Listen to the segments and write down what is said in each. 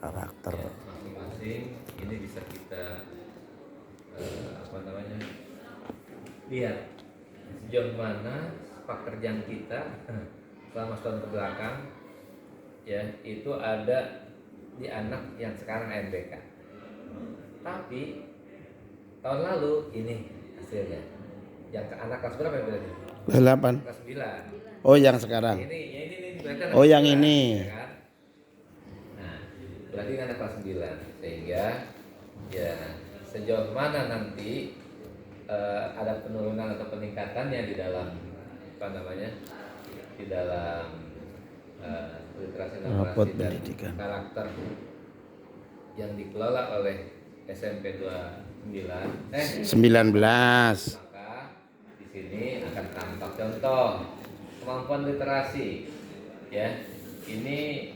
karakter ya, masing-masing ini bisa kita lihat sejauh mana pekerjaan kita selama setahun kebelakang ya itu ada di anak yang sekarang ANBK. Tapi tahun lalu ini hasilnya yang ke anak kelas berapa ya berarti? kelas 8. Kelas 9. Oh yang sekarang. Ini berarti anak Oh kelas yang 9, ini. ya kan? Nah, berarti anak kelas 9 sehingga ya sejauh mana nanti ada penurunan atau peningkatannya di dalam di dalam literasi Rapot narasi dan pendidikan. karakter yang dikelola oleh SMP 19 maka di sini akan tampak contoh kemampuan literasi ya ini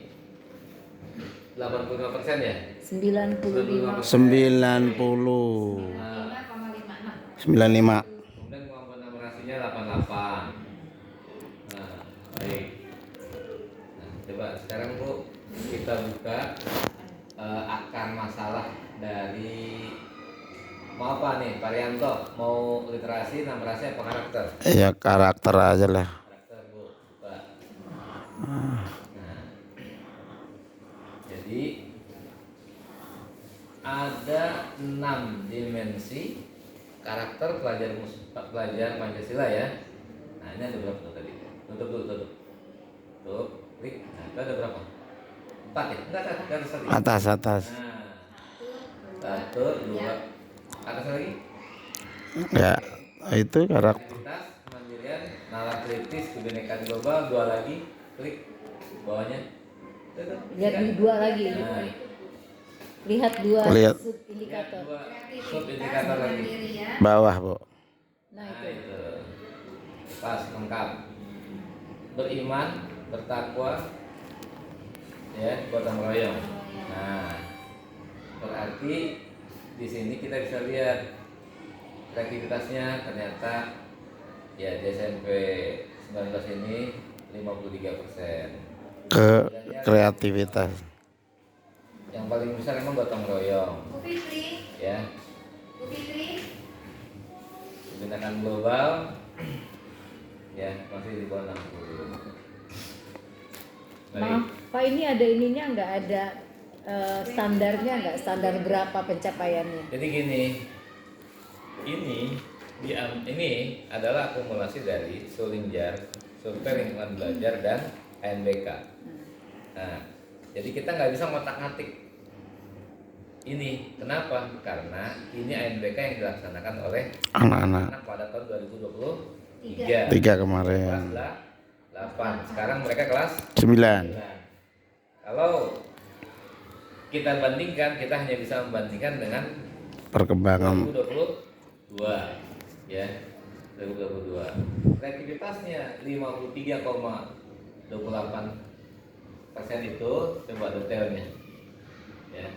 85% ya 95. 90. 95. Kemudian kemampuan numerasinya 88. Nah, baik. Nah, coba sekarang Bu kita buka akar masalah dari mau apa nih Pak Rianto? Mau literasi, numerasi apa karakter? Ya karakter aja lah. Karakter Bu. Pak. Nah, jadi ada 6 dimensi karakter pelajar Pancasila ya. Nah ini ada berapa tadi? Tutup. Tuh, klik. Nah itu ada berapa? 4 ya? Enggak ada tadi. Atas. Nah, 1, 2. Atas lagi? Ya itu karakter. Aktivitas, kemandirian, nalar kritis, kebinekaan global. 2 lagi. Klik bawahnya. Tuh. Lihat di 2 lagi. Nah, Lihat 2 Lihat. sub indikator. 2 sub indikator lagi. Bawah Bu. Nah Nah itu. itu pas lengkap beriman bertakwa ya gotong royong. Nah berarti di sini kita bisa lihat kreativitasnya ternyata ya di SMP 19 ini 53%. Ke kreativitas. Yang paling besar emang gotong royong ya. Kebinekaan global ya masih di bawah 60. Maaf, Pak ini ada ininya nggak ada standarnya nggak? Standar berapa pencapaiannya? Jadi gini, ini adalah akumulasi dari Sulinjar, Survei Lingkungan Belajar dan ANBK. Nah, jadi kita nggak bisa ngotak-ngatik ini. Kenapa? Karena ini ANBK yang dilaksanakan oleh Anak-anak pada tahun 2023. 3 kemarin. Kelas 8. Sekarang mereka kelas 9. Kalau kita bandingkan, kita hanya bisa membandingkan dengan Perkembangan 2022 ya. 2022. Kreativitasnya 53,28% itu coba detailnya. Ya.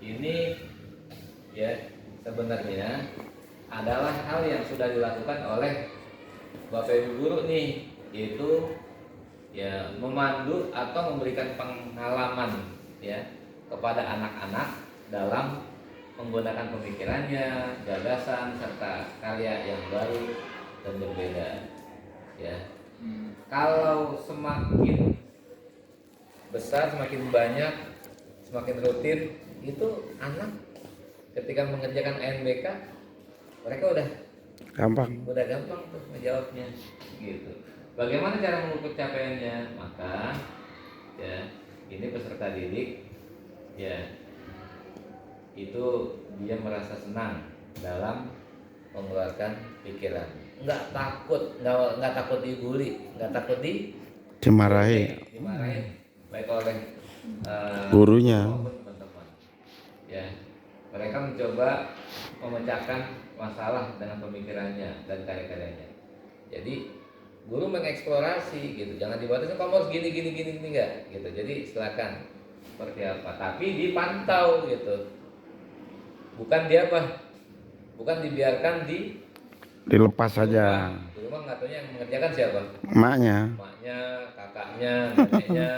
Ini ya sebenarnya adalah hal yang sudah dilakukan oleh Bapak Ibu guru nih, yaitu ya memandu atau memberikan pengalaman ya kepada anak-anak dalam menggunakan pemikirannya, gagasan serta karya yang baru dan berbeda ya. Kalau semakin besar, semakin banyak, semakin rutin itu anak ketika mengerjakan ANBK mereka udah gampang. tuh menjawabnya gitu. Bagaimana cara mengukur capaiannya? Maka ya ini peserta didik ya itu dia merasa senang dalam mengeluarkan pikiran, nggak takut dibully, nggak takut Dimarahi baik oleh gurunya. maupun teman-teman ya. Mereka mencoba memecahkan masalah dengan pemikirannya dan karya-karyanya. Jadi guru mengeksplorasi gitu, jangan dibatasi kamu harus gini enggak gitu. Jadi silakan seperti apa, tapi dipantau gitu. Bukan dibiarkan Dilepas saja. di rumah nggak taunya yang mengerjakan siapa? Emaknya. Kakaknya, neneknya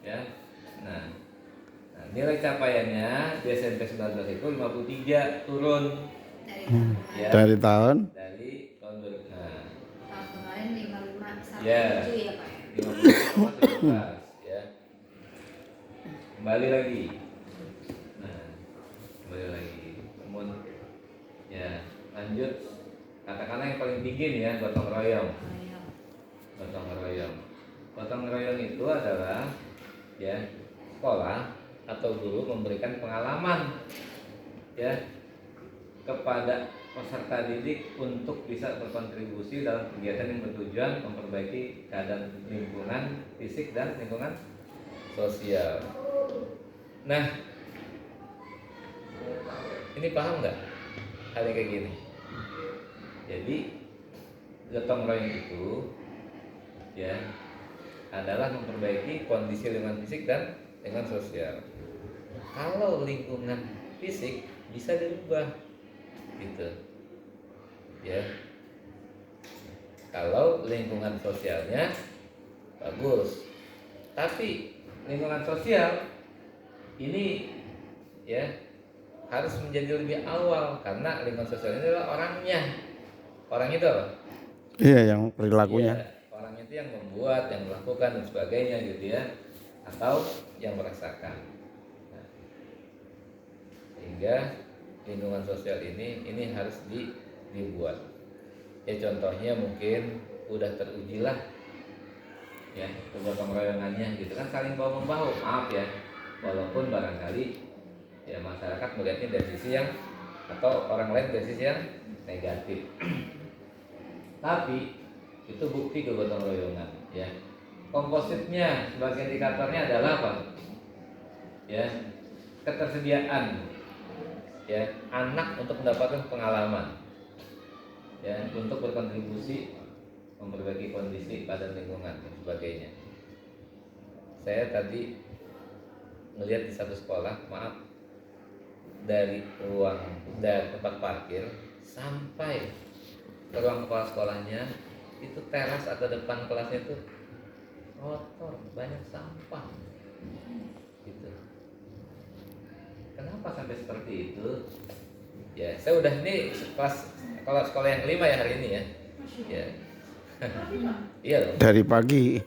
ya. Nah Nah, nilai capaiannya di SMP 19 itu 53 turun ya Dari tahun dari tahun nah, Tahun kemarin 55 sampai ya 7 ya Pak ya. 50,17 ya. Kembali lagi. Nah, kembali lagi. Kemudian ya, lanjut. Katakanlah yang paling tinggi nih ya, gotong royong. Gotong royong. Gotong royong itu adalah ya, sekolah atau guru memberikan pengalaman ya kepada peserta didik untuk bisa berkontribusi dalam kegiatan yang bertujuan memperbaiki keadaan lingkungan fisik dan lingkungan sosial. Nah, ini paham nggak hal yang kayak gini? Jadi gotong royong itu ya adalah memperbaiki kondisi lingkungan fisik dan lingkungan sosial. Kalau lingkungan fisik bisa dirubah, gitu, ya. Kalau lingkungan sosialnya bagus, tapi lingkungan sosial ini ya harus menjadi lebih awal karena lingkungan sosial ini adalah orangnya. Orang itu apa? iya yang perilakunya. Ya, orang itu yang membuat, yang melakukan dan sebagainya gitu ya, atau yang merasakan. Nah, sehingga lingkungan sosial ini harus dibuat. Ya contohnya mungkin udah teruji lah ya gotong royongannya gitu kan, saling bahu membahu. Maaf ya, walaupun barangkali ya masyarakat melihatnya dari sisi yang atau orang lain dari sisi yang negatif. Tapi itu bukti kegotong royongan ya. Kompositnya sebagai indikatornya adalah apa? Ya, ketersediaan ya anak untuk mendapatkan pengalaman ya untuk berkontribusi memperbaiki kondisi badan lingkungan dan sebagainya. Saya tadi melihat di satu sekolah, maaf, dari tempat parkir sampai ke ruang kepala sekolahnya itu teras atau depan kelasnya itu kotor, banyak sampah gitu. Kenapa sampai seperti itu? Ya, saya udah ini kalau sekolah yang kelima ya hari ini ya. Ya. Iya loh. Dari pagi.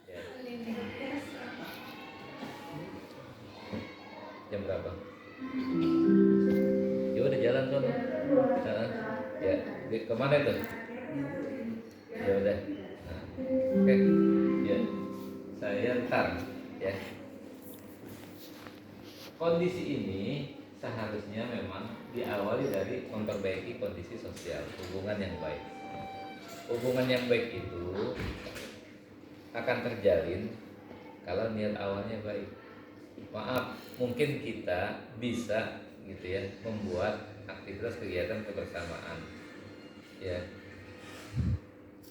Ya. Jam berapa? Ya udah jalan tuh. Ya, kemana itu? Ya udah. Nah, oke. Ya, saya ntar ya. Kondisi ini seharusnya memang diawali dari memperbaiki kondisi sosial, hubungan yang baik. Hubungan yang baik itu akan terjalin kalau niat awalnya baik. Maaf, mungkin kita bisa gitu ya membuat aktivitas kegiatan kebersamaan ya,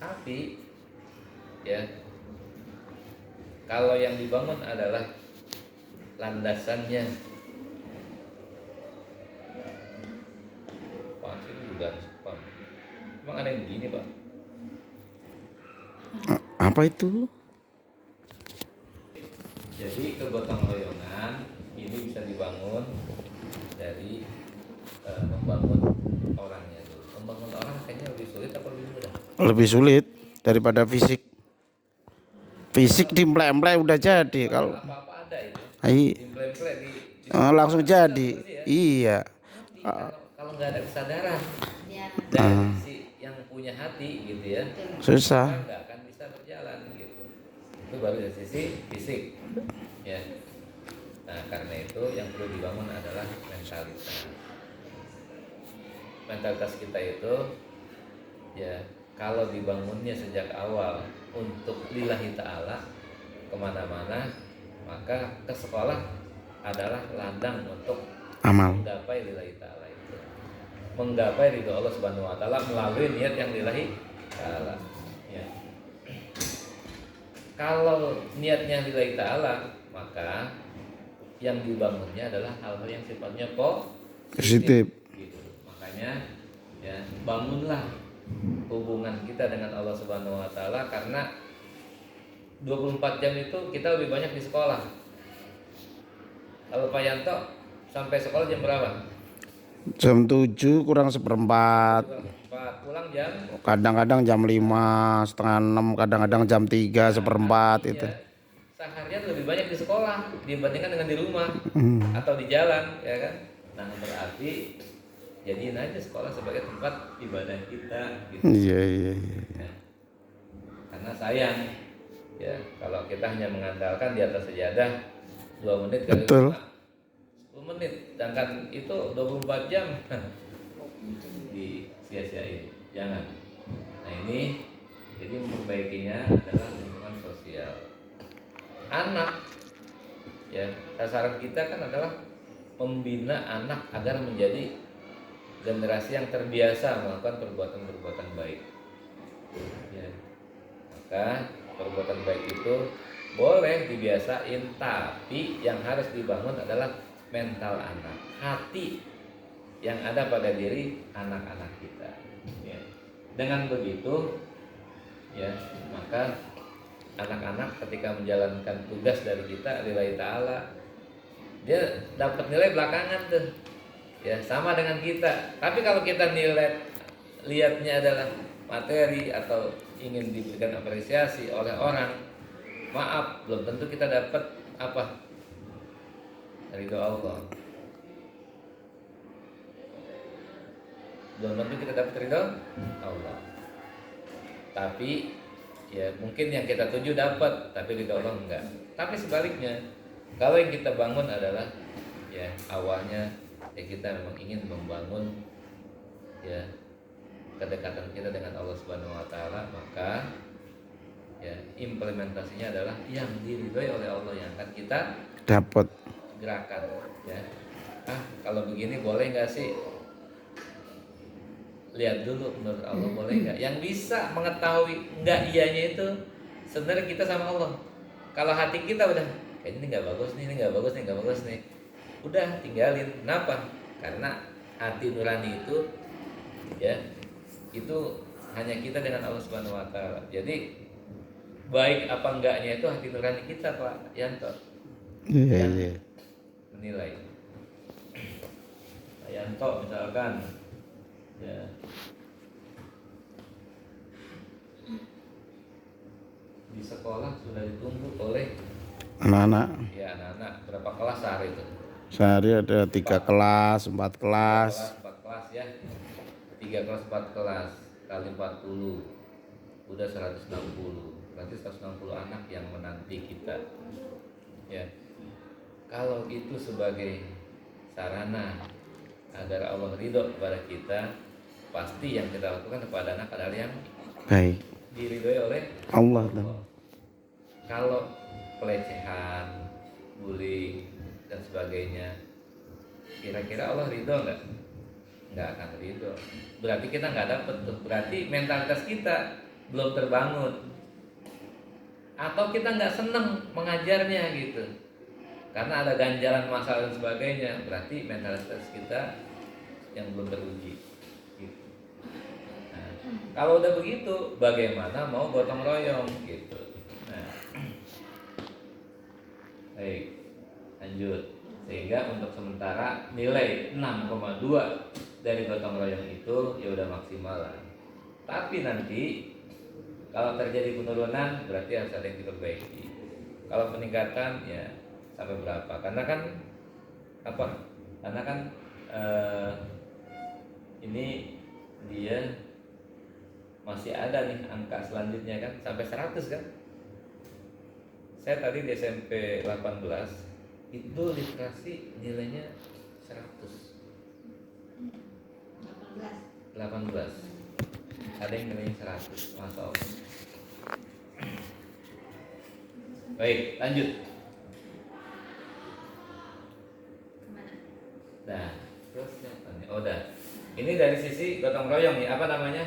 tapi ya kalau yang dibangun adalah landasannya pasti juga spam. Emang ada yang gini Pak? Apa itu? Jadi kegotong royongan ini bisa dibangun dari membangun orangnya dulu. Membangun orang kayaknya lebih sulit apa lebih mudah? Lebih sulit daripada fisik. Fisik dimplek-mplek udah jadi. Kalau Apa-apa ada itu. Ai, Dimplek-plek di langsung jadi. ya. Iya. Tapi kalau nggak ada kesadaran Ya, dari si yang punya hati gitu ya, Susah. maka nggak akan bisa berjalan gitu. Itu baru dari sisi fisik ya. Nah karena itu yang perlu dibangun adalah mentalitas. Mentalitas kita itu ya kalau dibangunnya sejak awal untuk lillahi ta'ala kemana-mana, maka ke sekolah adalah ladang untuk Amal. menggapai lillahi ta'ala itu, menggapai ridho Allah Subhanahu wa taala melalui niat yang lillahi ta'ala ya. Kalau niatnya lillahi ta'ala, maka yang dibangunnya adalah hal-hal yang sifatnya Positif. gitu. Makanya ya bangunlah hubungan kita dengan Allah Subhanahu wa taala, karena 24 jam itu kita lebih banyak di sekolah. Kalau Pak Yanto sampai sekolah jam berapa? Jam 7 kurang seperempat. Pak pulang jam. Kadang-kadang jam 5, setengah 6, kadang-kadang jam 3 seperempat itu. Artinya seharian lebih banyak di sekolah dibandingkan dengan di rumah Hmm. atau di jalan, ya kan? Nah berarti jadiin aja sekolah sebagai tempat ibadah kita, gitu. Iya, iya, iya. Ya. Karena sayang, ya kalau kita hanya mengandalkan di atas sejadah 2 menit kali Betul. 10 menit, sedangkan itu 24 jam disia-siain. Jangan. Nah ini jadi memperbaikinya adalah lingkungan sosial. Anak, ya sasaran kita kan adalah membina anak agar menjadi generasi yang terbiasa melakukan perbuatan-perbuatan baik. Ya. Maka perbuatan baik itu boleh dibiasain, tapi yang harus dibangun adalah mental anak, hati yang ada pada diri anak-anak kita. Ya. Dengan begitu, ya maka anak-anak ketika menjalankan tugas dari kita lillahi ta'ala, dia dapat nilai belakangan tuh, ya sama dengan kita. Tapi kalau kita lihatnya adalah materi atau ingin diberikan apresiasi oleh orang, maaf, belum tentu kita dapat apa ridho Allah, belum tentu kita dapat ridho Allah. Tapi ya mungkin yang kita tuju dapat, tapi ridho Allah enggak. Tapi sebaliknya, kalau yang kita bangun adalah ya awalnya ya kita memang ingin membangun ya kedekatan kita dengan Allah Subhanahu wa taala, maka ya implementasinya adalah yang diridhoi oleh Allah yang akan kita Dapat. gerakan, ya. Kalau begini boleh nggak sih? Lihat dulu menurut Allah boleh nggak. Yang bisa mengetahui nggak iyanya itu sebenarnya kita sama Allah. Kalau hati kita udah kayak ini nggak bagus nih, ini nggak bagus nih, nggak bagus nih, udah tinggalin. Kenapa? Karena hati nurani itu ya itu hanya kita dengan Allah Subhanahu wa taala. Jadi baik apa enggaknya itu hati nurani kita, Pak Yanto. Iya, Yang iya. menilai. Pak Yanto misalkan ya di sekolah sudah ditunggu oleh Anak-anak ya anak-anak berapa kelas sehari itu? sehari ada 3 kelas, 4 kelas. 4 kelas ya. 3 kelas 4 kelas kali 40 udah 160. Berarti 160 anak yang menanti kita. Ya. Kalau itu sebagai sarana agar Allah ridho kepada kita, pasti yang kita lakukan kepada anak adalah yang Baik. diridhoi oleh Allah. Kalau pelecehan, bullying dan sebagainya, kira-kira Allah ridho nggak? Nggak akan ridho. Berarti kita nggak dapet tuh. Berarti mentalitas kita belum terbangun. Atau kita nggak seneng mengajarnya gitu. Karena ada ganjalan masalah dan sebagainya. Berarti mentalitas kita yang belum teruji. Gitu. Nah, kalau udah begitu, bagaimana mau gotong royong gitu. Nah, baik, lanjut. Sehingga untuk sementara nilai 6,2 dari gotong royong itu ya udah maksimal lah. Tapi nanti kalau terjadi penurunan berarti harus ada yang diperbaiki. Kalau peningkatan ya sampai berapa? Karena kan apa? Karena kan ini dia masih ada nih angka selanjutnya kan sampai 100 kan? Saya tadi di SMP 18 itu literasi nilainya 100. 18. Ada yang nilainya 100. Masya Allah. Baik, lanjut. Nah, terus siapa nih? Oh, dah. Ini dari sisi gotong royong nih, apa namanya?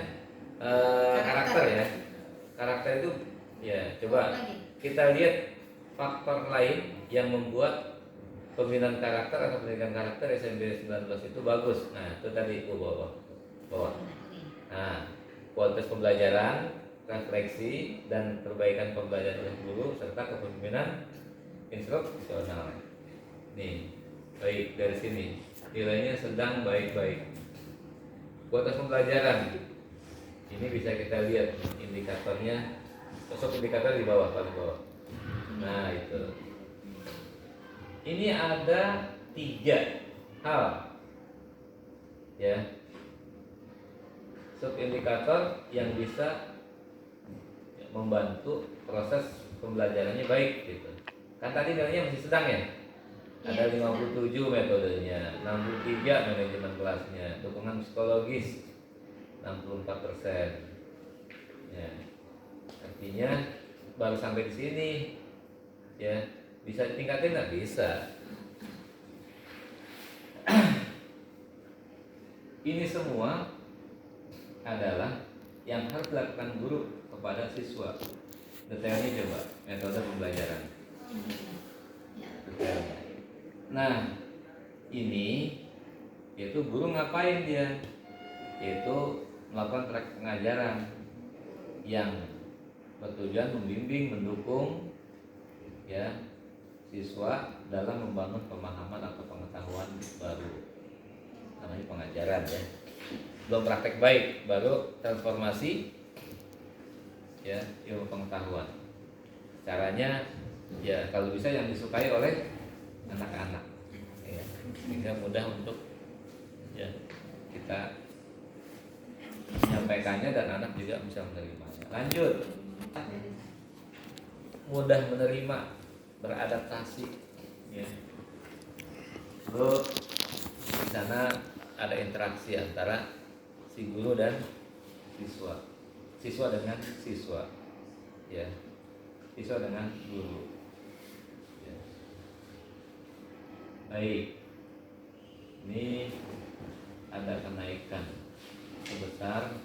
Karakter ya. Karakter itu ya coba kita lihat faktor lain yang membuat pembinaan karakter atau pendidikan karakter SMP 19 itu bagus. Nah, itu tadi bawah. Nah, kualitas pembelajaran, refleksi dan perbaikan pembelajaran oleh guru serta kepemimpinan instruksional. Nih, baik dari sini. Nilainya sedang baik-baik. Kualitas pembelajaran. Ini bisa kita lihat indikatornya. Sosok indikator di bawah, paling bawah. Nah, itu. Ini ada 3 hal. Ya. Subindikator yang bisa membantu proses pembelajarannya baik gitu. Kan tadi nilainya masih sedang ya? Ada Iya, 57 metodenya, 63 manajemen kelasnya, dukungan psikologis 64%. Ya. Artinya baru sampai di sini. Ya, bisa ditingkatin nggak? Bisa. Ini semua adalah yang harus dilakukan guru kepada siswa. Detailnya coba metode pembelajaran. Ya. Detailnya. Nah, ini yaitu guru ngapain dia? Yaitu melakukan praktek pengajaran yang bertujuan membimbing, mendukung ya siswa dalam membangun pemahaman atau pengetahuan baru. Namanya pengajaran ya. Belum praktek baik, baru transformasi ya ilmu pengetahuan. Caranya ya kalau bisa yang disukai oleh anak-anak ya, sehingga mudah untuk ya kita menyampaikannya dan anak juga bisa menerimanya. Lanjut, mudah menerima, beradaptasi ya. Lalu di sana ada interaksi antara si guru dan siswa, siswa dengan siswa ya, siswa dengan guru. Baik, ini ada kenaikan sebesar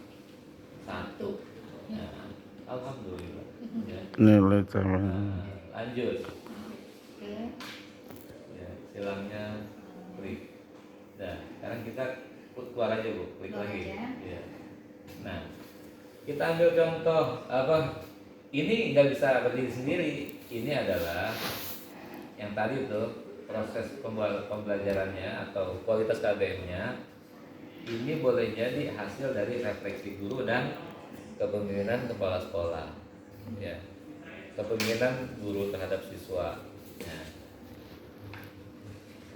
1. Ya, alhamdulillah. Ya. Nilai tambah. Lanjut. Oke. Ya, silangnya klik. Nah, sekarang kita keluar aja Bu, klik Keluar lagi. aja. Ya. Nah, kita ambil contoh apa? Ini nggak bisa berdiri sendiri. Ini adalah yang tadi itu proses pembelajarannya atau kualitas KBM-nya ini boleh jadi hasil dari refleksi guru dan kepemimpinan kepala sekolah ya, kepemimpinan guru terhadap siswa ya.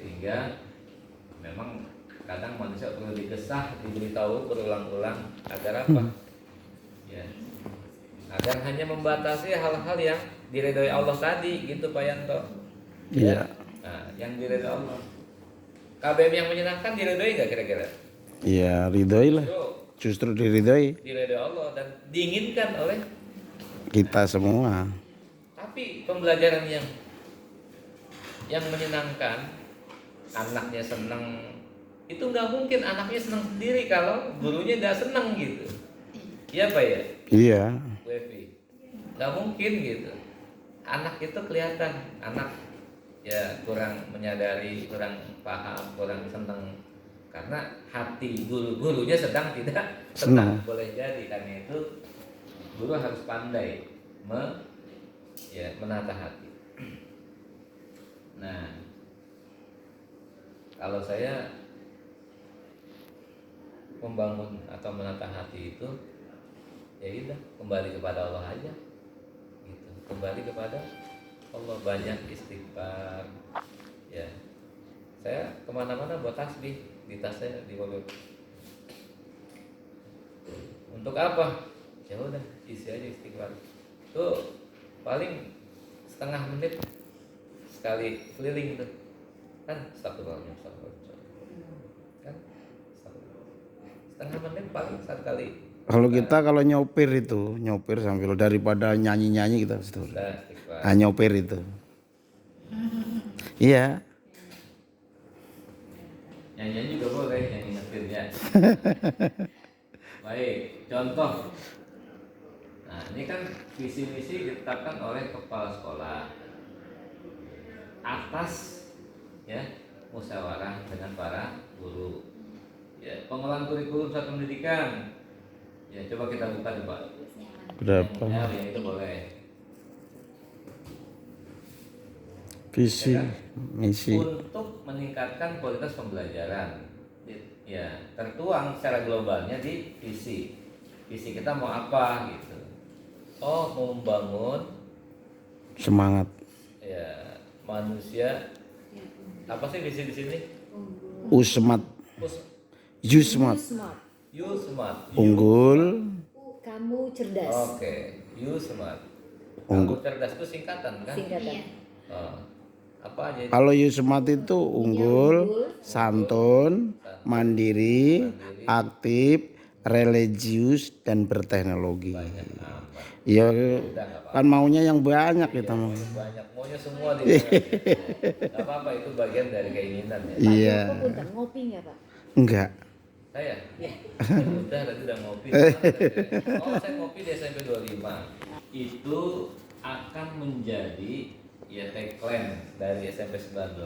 Sehingga memang kadang manusia perlu digesah, diberitahu berulang-ulang agar apa ya, agar hanya membatasi hal-hal yang diridhoi Allah tadi gitu Pak Yanto. Iya. Nah, yang diridhoi Allah. KBM yang menyenangkan diridhoi nggak kira-kira? Iya, ridhoi lah. Justru diridhoi Diridhoi Allah dan diinginkan oleh. kita semua. Tapi pembelajaran yang menyenangkan, anaknya senang, itu nggak mungkin anaknya senang sendiri kalau gurunya nggak senang gitu. Iya Pak ya? Iya. Bu Evi, nggak mungkin gitu. Anak itu kelihatan, anak ya kurang menyadari, kurang paham, kurang senang karena hati gurunya sedang tidak senang. Boleh jadi karena itu guru harus pandai menata hati. Nah, kalau saya membangun atau menata hati itu ya udah kembali kepada Allah aja gitu, kembali kepada Allah, banyak istighfar ya. Saya kemana-mana buat tasbih di tas saya di mobil. Untuk apa? Ya udah isi aja istighfar. Tuh paling setengah menit sekali keliling tuh kan, astagfirullah kan setengah menit paling satu kali. Kalau kita kalau nyopir itu, nyopir sambil daripada nyanyi-nyanyi kita Udah istighfar. nyopir itu. Iya. Nyanyian juga boleh, nyanyi nyetirnya. Baik, contoh. Nah, ini kan visi misi ditetapkan oleh kepala sekolah atas ya musyawarah dengan para guru. Ya, pengolahan kurikulum satu pendidikan. Ya, coba kita buka coba. Berapa? Ya, yang itu boleh. Visi, ya kan? misi. Untuk meningkatkan kualitas pembelajaran, ya tertuang secara globalnya di visi. Visi kita mau apa gitu? Oh, mau membangun Semangat. ya manusia. Apa sih visi di sini? Usmat, Yusmat, Smart. You smart. unggul, Kamu cerdas. Oke, you smart. Unggul. Kamu cerdas itu singkatan kan? Singkatan. Oh, apa aja itu? Kalau Yusmat itu unggul, santun, mandiri, aktif, religius, dan berteknologi. Banyak amat. Ya Udah nggak apa-apa. kan maunya yang banyak kita mau. Banyak maunya semua di Gak apa-apa, itu bagian dari keinginan ya. Pak Iya. Joko punten, ngopi nggak Pak? Enggak. Saya? Ya. Udah tadi udah ngopi. Oh, saya ngopi di SMP 25. Itu akan menjadi ya tagline dari SMP 19.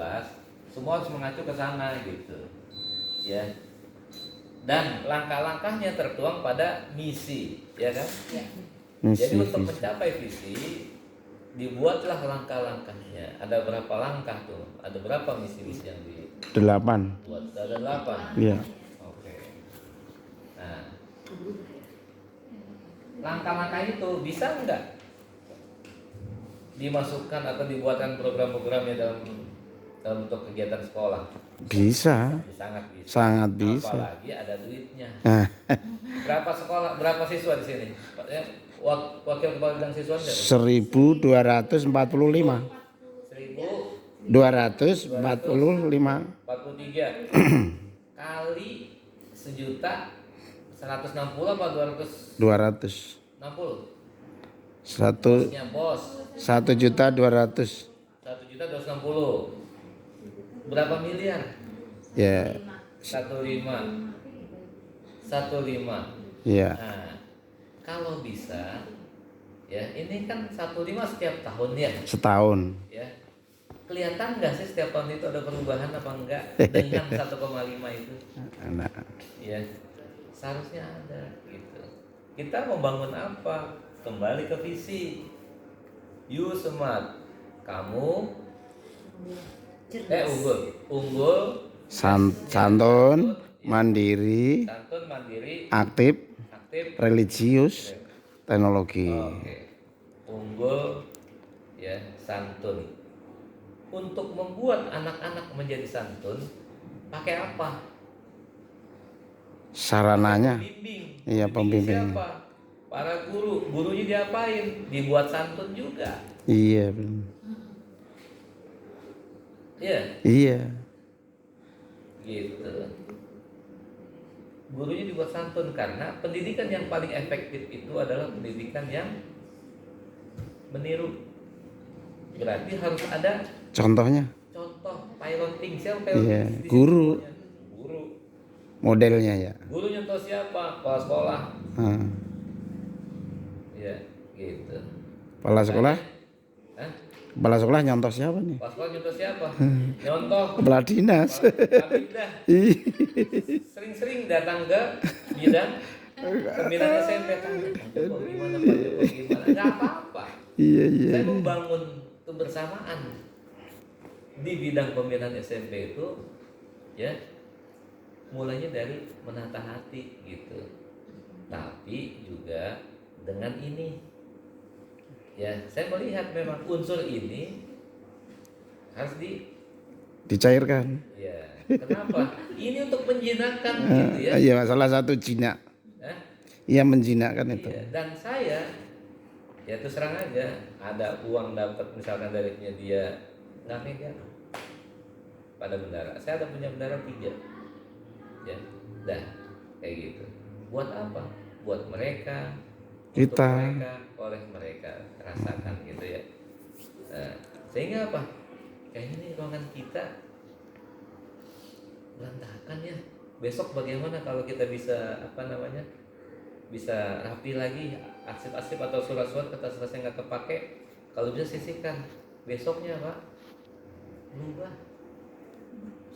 Semua harus mengacu ke sana gitu. Ya. Dan langkah-langkahnya tertuang pada misi, ya kan? Jadi Misi, untuk visi. mencapai visi dibuatlah langkah-langkahnya. Ada berapa langkah tuh? Ada berapa misi-misi yang dibuat? 8. Ada 8. Iya. Oke. Nah, langkah-langkah itu bisa nggak dimasukkan atau dibuatkan program-programnya dalam bentuk kegiatan sekolah? Bisa. Sangat bisa. Sangat bisa. Apalagi ada duitnya. Nah, Berapa sekolah, berapa siswa di sini? Wakil kepala bidang siswa ada? 1245. 245. 43 kali sejuta 160 apa 260? 200. 1 Bosnya bos 1.200.000. 1.260.000. Berapa miliar? Ya, 15 ya. Nah, kalau bisa ya ini kan 15 setiap tahun ya. Setahun. Ya. Kelihatan nggak sih setiap tahun itu ada perubahan apa enggak dengan 1,5 itu? Nah, Ya, seharusnya ada gitu. Kita membangun apa? Kembali ke visi. You smart. Kamu unggul, santun, mandiri, santun, mandiri, aktif, aktif, religius, teknologi. Oke. Unggul ya, santun. Untuk membuat anak-anak menjadi santun pakai apa? Sarananya, Pembimbing. iya, pembimbing. Siapa? Para guru. Gurunya diapain? Dibuat santun juga. Iya, benar. Iya, Iya. gitu. Gurunya dibuat santun karena pendidikan yang paling efektif itu adalah pendidikan yang meniru. Berarti harus ada Contohnya, contoh piloting. Siapa iya, piloting? guru. Guru. Modelnya ya. Guru nyontoh siapa? Kepala sekolah. Nah, Iya, gitu. kepala sekolah, Hah? kepala sekolah nyontoh siapa nih? Kepala sekolah nyontoh siapa? Nyontoh Kepala dinas. Kabinda. Ih, Sering-sering datang ke bidang pembinaan SMP. Pak Joko gimana, Pak Joko gimana? Nggak apa-apa. iya, iya. Saya membangun kebersamaan di bidang pembinaan SMP itu, ya, mulainya dari menata hati gitu. Tapi juga dengan ini, ya, saya melihat memang unsur ini harus Dicairkan. ya. Kenapa? Ini untuk menjinakkan gitu ya. Iya, salah satu jinak. Hah? Iya, menjinakkan itu. Iya. Dan saya ya terus terang aja, ada uang dapat misalkan dari dia nggak megang pada bendara. Saya ada punya bendara 3, ya, dah kayak gitu. Buat apa? Buat mereka, untuk Kita. mereka, oleh mereka rasakan gitu ya. Nah, sehingga apa? Kayaknya ini ruangan kita berantakan ya. Besok bagaimana kalau kita bisa bisa rapi lagi, arsip-arsip atau surat-surat kertas-kertas yang nggak kepake, kalau bisa sisihkan. Besoknya Pak berubah.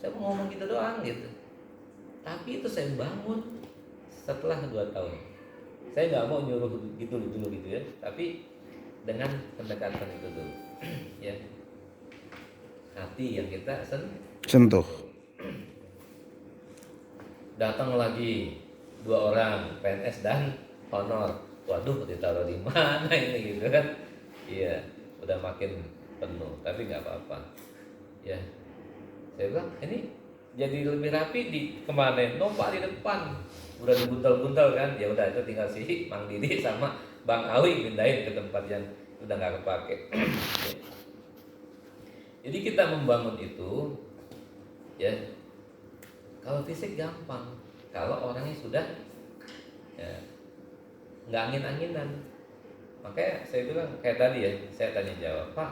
Saya mau ngomong gitu doang gitu. Tapi itu saya bangun setelah 2 tahun. Saya nggak mau nyuruh gitu dulu gitu ya, tapi dengan pendekatan itu dulu. Ya. hati yang kita Sentuh. Datang lagi 2 orang, PNS dan honor. Waduh, ditaruh di mana ini gitu kan? Iya, udah makin penuh, tapi nggak apa-apa. Ya, saya bilang ini jadi lebih rapi di kemana? Nompak di depan, udah dibuntal-buntal kan? Ya udah itu tinggal si Mang Didi sama Bang Awi pindahin ke tempat yang udah nggak kepake. Jadi kita membangun itu, ya kalau fisik gampang, kalau orangnya sudah ya, nggak angin-anginan. Makanya saya bilang kayak tadi ya, saya tanya jawab, Pak,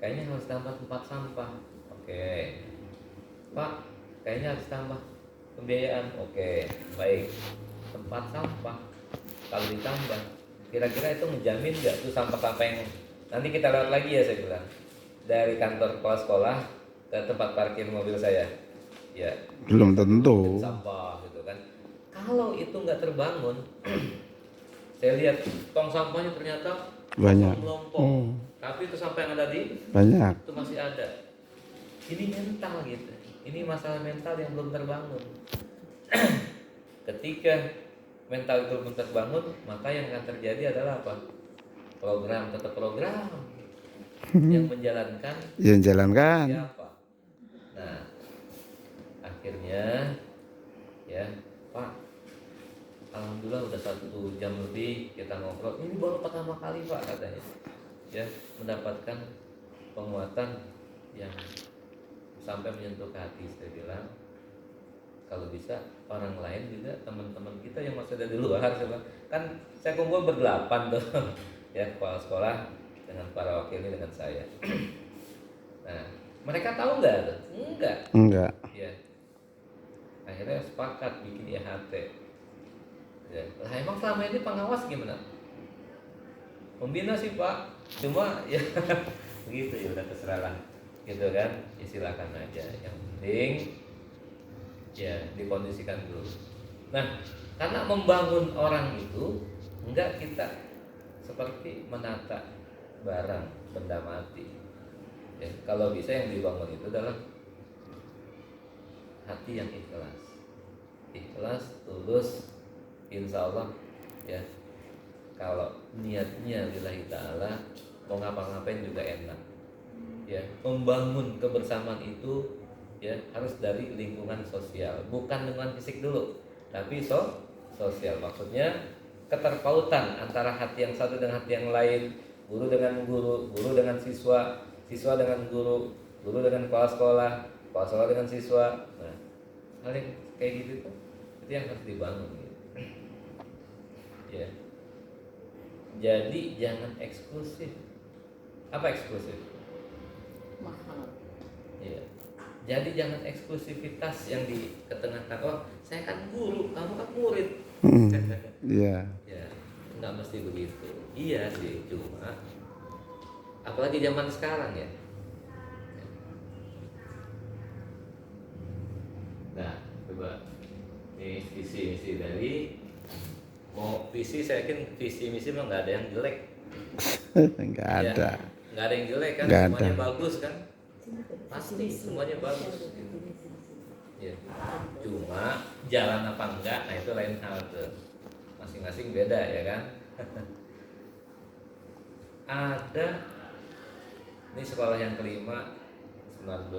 kayaknya harus tambah tempat sampah. Oke, Pak, kayaknya harus tambah pembiayaan. Oke, baik. Tempat sampah kalau ditambah, kira-kira itu menjamin nggak tuh sampah-sampah yang nanti kita lewat lagi ya, saya bilang dari kantor kepala sekolah ke tempat parkir mobil saya. Ya, Belum tentu. sampah gitu kan. Kalau itu nggak terbangun, saya lihat tong sampahnya ternyata Banyak. melompong, tapi itu sampah yang ada di Banyak. itu masih ada. Ini mental gitu. Ini masalah mental yang belum terbangun. Ketika mental itu belum terbangun, maka yang akan terjadi adalah apa? Program, tetap program yang menjalankan Yang jalankan. siapa? Nah, akhirnya ya Pak, alhamdulillah udah 1 jam lebih kita ngobrol. Ini baru pertama kali Pak katanya, ya mendapatkan penguatan yang sampai menyentuh ke hati. Saya bilang kalau bisa orang lain juga, teman-teman kita yang masih ada di luar, saya bilang, kan saya kumpul berdelapan tuh, ya kepala sekolah dengan para wakilnya dengan saya. Nah, mereka tahu nggak tuh? Enggak. Ya, akhirnya sepakat bikin IHT. Ya. Lah emang selama ini pengawas gimana? Membina sih Pak, cuma ya begitu ya udah terserah lah, gitu kan? Ya silakan aja. Yang penting ya dikondisikan dulu. Nah, karena membangun orang itu enggak kita seperti menata barang benda mati. Ya, kalau bisa yang dibangun itu adalah hati yang ikhlas, tulus, insya Allah ya. Kalau niatnya lillahi ta'ala, mau ngapa-ngapain juga enak. Ya, membangun kebersamaan itu ya harus dari lingkungan sosial, bukan lingkungan fisik dulu, tapi sosial. Maksudnya keterpautan antara hati yang satu dengan hati yang lain, guru dengan guru, guru dengan siswa, siswa dengan guru, guru dengan kepala sekolah, kepala sekolah dengan siswa. Nah, hal yang kayak gitu tuh, itu yang harus dibangun gitu. Ya. Jadi jangan eksklusif. Apa eksklusif? Mahal. Ya. Jadi jangan eksklusivitas yang diketengahkan. Oh, saya kan guru, kamu kan murid. Iya. Ya, nggak mesti begitu. Iya sih, cuma apalagi zaman sekarang ya. Nah, coba ini visi misi dari mau visi, saya yakin visi misi mah nggak ada yang jelek. Enggak Ya, ada. nggak ada yang jelek kan, Nggak semuanya ada. bagus kan, pasti semuanya bagus. Ya. Cuma jalan apa enggak, nah itu lain hal tuh. Masing-masing beda ya kan. Ada ini sekolah yang kelima 19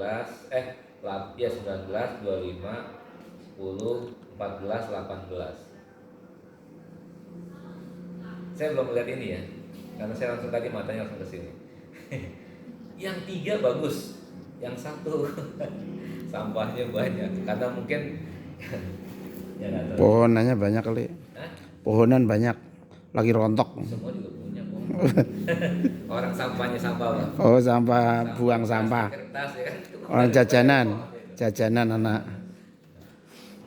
ya 19 25 10 14 18. Saya belum melihat ini ya, karena saya langsung tadi matanya langsung ke sini. Yang 3 bagus, yang 1 sampahnya banyak karena mungkin ya nggak tahu. Pohonannya banyak kali. Hah? Pohonan banyak. Lagi rontok. Semua juga punya pohon. Orang sampahnya sampah Pak. Oh, sampah, buang sampah. Kertas ya kan. Orang jajanan. Jajanan anak.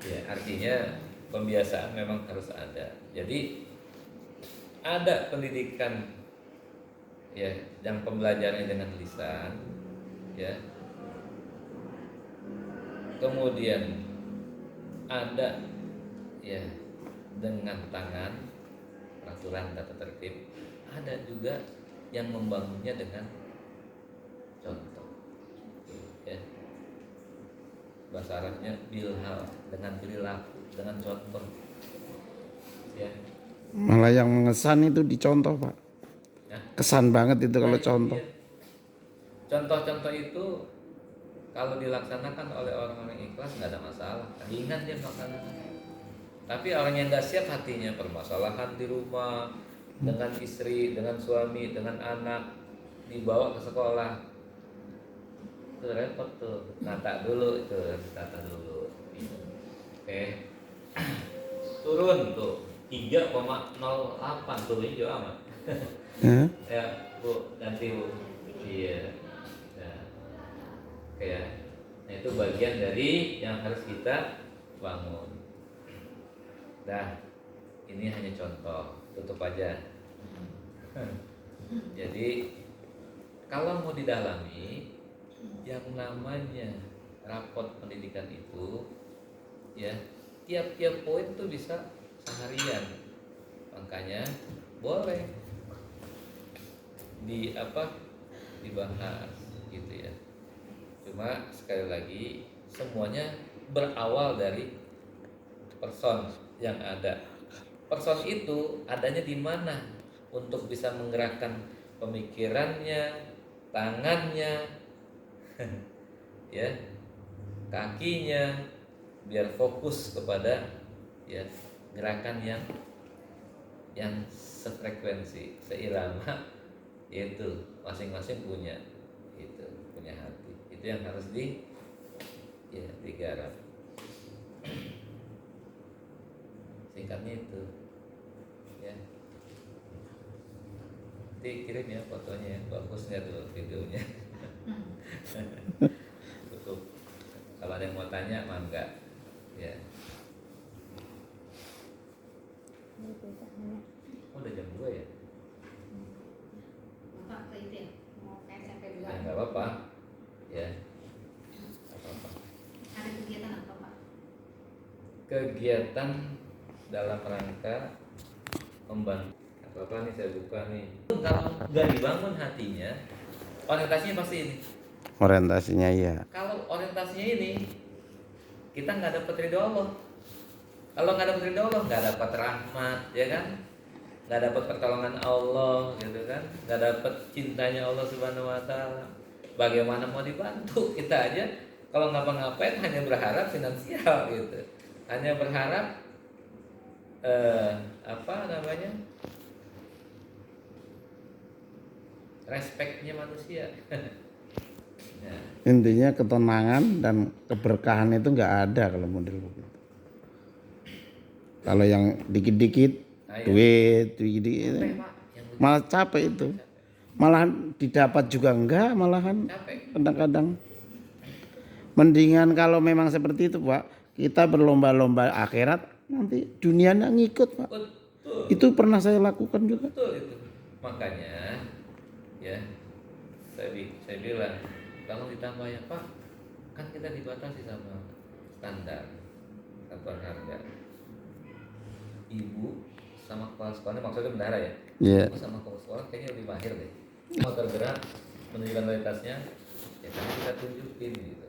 Ya, artinya pembiasaan memang harus ada. Jadi ada pendidikan ya, yang pembelajarannya dengan lisan ya. Kemudian ada ya dengan tangan, peraturan tata tertib. Ada juga yang membangunnya dengan contoh. bahasa Arabnya bilhal, dengan perilaku, dengan contoh. Ya. Malah yang mengesan itu dicontoh Pak. Ya. Kesan banget itu kalau Nah, contoh. iya. Contoh-contoh itu kalau dilaksanakan oleh orang-orang yang ikhlas nggak ada masalah, ingat dia melaksanakan. Tapi orang yang nggak siap hatinya, permasalahan di rumah dengan istri, dengan suami, dengan anak, dibawa ke sekolah, itu repot tuh. Nata dulu itu, tata dulu. Oke, turun tuh 3,08 tuh hijau amat. Ya. Ya Bu, ganti Bu. Iya. Nah, oke ya. Nah, itu bagian dari yang harus kita bangun. Nah, ini hanya contoh, tutup aja. Jadi kalau mau didalami, yang namanya rapot pendidikan itu, ya tiap-tiap poin tuh bisa seharian. Makanya boleh dibahas gitu ya. Cuma sekali lagi semuanya berawal dari person yang ada. Person itu adanya di mana untuk bisa menggerakkan pemikirannya, tangannya, ya, kakinya, biar fokus kepada ya gerakan yang sefrekuensi, seirama, yaitu masing-masing punya itu, punya hati. Itu yang harus digarap. Singkatnya itu ya. Nanti kirim ya fotonya, bagusnya tuh videonya. Cukup. Kalau ada yang mau tanya mangga ya. Oh, udah jam 2 ya? Bapak ke itu ya, mau ke SMP dulu. Nah, nggak apa-apa ya. Apa-apa. Ada kegiatan apa Pak? Kegiatan dalam rangka membantu. Apa nih saya buka nih. Kalau nggak dibangun hatinya, orientasinya pasti ini. Orientasinya iya. Kalau orientasinya ini, kita nggak dapat ridho Allah. Kalau nggak dapat ridho Allah, nggak dapat rahmat, ya kan? Nggak dapat pertolongan Allah, gitu kan? Nggak dapat cintanya Allah Subhanahu Wa Taala. Bagaimana mau dibantu? Kita aja kalau ngapa-ngapain hanya berharap finansial, gitu. Hanya berharap apa namanya? Respeknya manusia. Nah, Intinya ketenangan dan keberkahan itu nggak ada kalau model begitu. Kalau yang dikit-dikit duit, dikit-dikit, malah capek itu. Malahan didapat juga enggak, malahan capek. kadang-kadang. Mendingan kalau memang seperti itu Pak, kita berlomba-lomba akhirat, nanti dunianya ngikut Pak. Betul. Itu pernah saya lakukan juga. Betul itu. Makanya ya saya bilang kalau ditambah ya Pak, kan kita dibatasi sama standar satuan harga. Ibu sama kepala sekolahnya, maksudnya bendahara ya. Iya. Ibu sama kepala sekolah kayaknya lebih mahir deh. Mau tergerak menunjukkan kualitasnya, ya kan kita tunjukin gitu.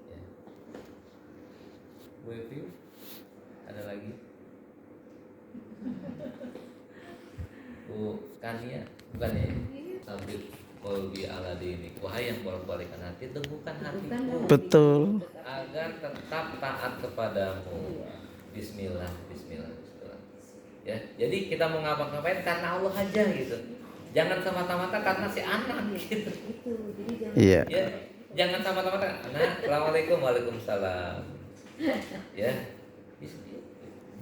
Ya. Bu Evi, ada lagi? Bu Kania, bukan ya? Sabit kolbi ala dini. Wahai yang bolak-balikan hati, teguhkan hatiku Betul. agar tetap taat kepadamu. Bismillah, Bismillah, Bismillah. Ya, jadi kita mau ngapa-ngapain karena Allah aja gitu. Jangan semata-mata karena si anak gitu. Iya. Ya, jangan semata-mata. Nah, assalamualaikum, waalaikumsalam. Ya,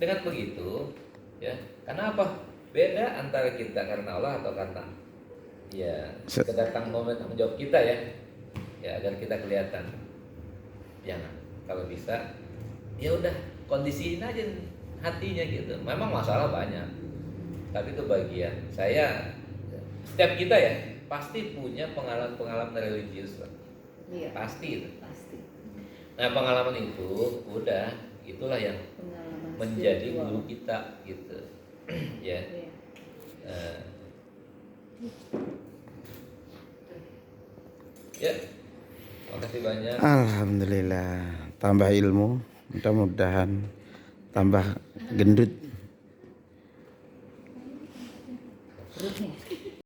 dengan begitu, ya, karena apa? Beda antara kita karena Allah atau karena ya kedatang momen tanggung jawab kita ya agar kita kelihatan. Jangan, kalau bisa, ya udah kondisiin aja hatinya gitu. Memang masalah banyak, tapi itu bagian. Setiap kita ya pasti punya pengalaman religius lah. Iya. Pasti itu. Pasti. Nah pengalaman itu udah itulah yang Pengalaman menjadi spiritual. guru kita gitu. Ya. Iya. Ya. Makasih banyak. Alhamdulillah. tambah ilmu, mudah-mudahan tambah gendut. Perutnya.